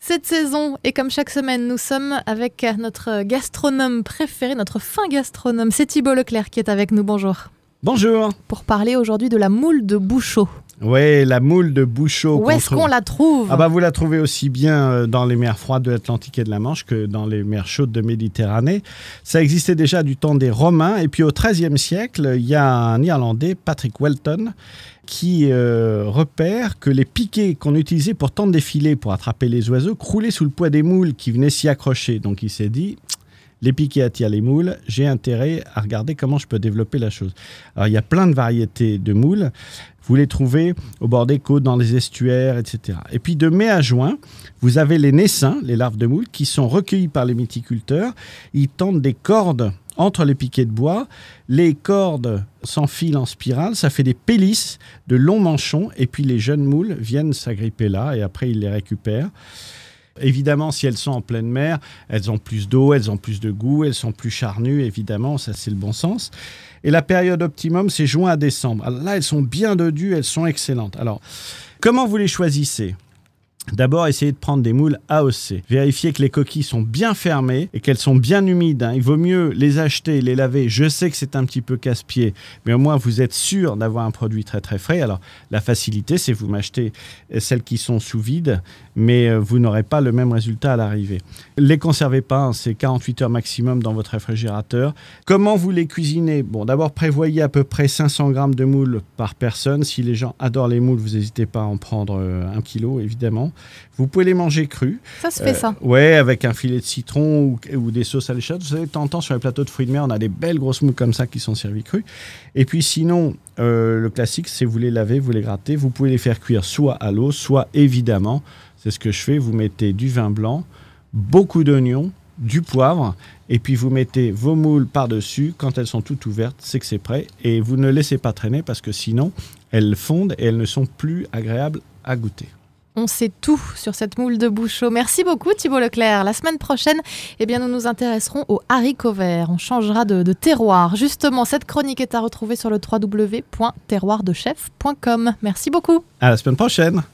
cette saison. Et comme chaque semaine, nous sommes avec notre gastronome préféré, notre fin gastronome. C'est Thibault Leclerc qui est avec nous. Bonjour. Bonjour. Pour parler aujourd'hui de la moule de Bouchot. Oui, la moule de Bouchot. Où est-ce qu'on la trouve ? Vous la trouvez aussi bien dans les mers froides de l'Atlantique et de la Manche que dans les mers chaudes de Méditerranée. Ça existait déjà du temps des Romains. Et puis au XIIIe siècle, il y a un Irlandais, Patrick Welton, qui repère que les piquets qu'on utilisait pour tendre des filets pour attraper les oiseaux croulaient sous le poids des moules qui venaient s'y accrocher. Donc il s'est dit... Les piquets attirent les moules, j'ai intérêt à regarder comment je peux développer la chose. Alors, il y a plein de variétés de moules. Vous les trouvez au bord des côtes, dans les estuaires, etc. Et puis, de mai à juin, vous avez les naissins, les larves de moules, qui sont recueillis par les mythiculteurs. Ils tendent des cordes entre les piquets de bois. Les cordes s'enfilent en spirale. Ça fait des pélisses, de longs manchons. Et puis, les jeunes moules viennent s'agripper là et après, ils les récupèrent. Évidemment, si elles sont en pleine mer, elles ont plus d'eau, elles ont plus de goût, elles sont plus charnues, évidemment, ça c'est le bon sens. Et la période optimum, c'est juin à décembre. Alors là, elles sont bien dodues, elles sont excellentes. Alors, comment vous les choisissez ? D'abord, essayez de prendre des moules AOC. Vérifiez que les coquilles sont bien fermées et qu'elles sont bien humides. Il vaut mieux les acheter, les laver. Je sais que c'est un petit peu casse-pied, mais au moins vous êtes sûr d'avoir un produit très très frais. Alors, la facilité, c'est vous m'achetez celles qui sont sous vide, mais vous n'aurez pas le même résultat à l'arrivée. Les conservez pas, c'est 48 heures maximum dans votre réfrigérateur. Comment vous les cuisinez ? Bon, d'abord, prévoyez à peu près 500 grammes de moules par personne. Si les gens adorent les moules, vous n'hésitez pas à en prendre 1 kilo, évidemment. Vous pouvez les manger crus. Ça se fait, ça. Ouais, avec un filet de citron ou des sauces à l'échalote. Vous savez, de temps en temps, sur les plateaux de fruits de mer, on a des belles grosses moules comme ça qui sont servies crues. Et puis sinon, le classique, c'est vous les lavez, vous les grattez. Vous pouvez les faire cuire soit à l'eau, soit évidemment, c'est ce que je fais, vous mettez du vin blanc, beaucoup d'oignons, du poivre, et puis vous mettez vos moules par-dessus. Quand elles sont toutes ouvertes, c'est que c'est prêt. Et vous ne laissez pas traîner parce que sinon, elles fondent et elles ne sont plus agréables à goûter. On sait tout sur cette moule de Bouchot. Merci beaucoup Thibault Leclerc. La semaine prochaine, nous nous intéresserons aux haricots verts. On changera de terroir. Justement, cette chronique est à retrouver sur le www.terroirdechef.com. Merci beaucoup. À la semaine prochaine.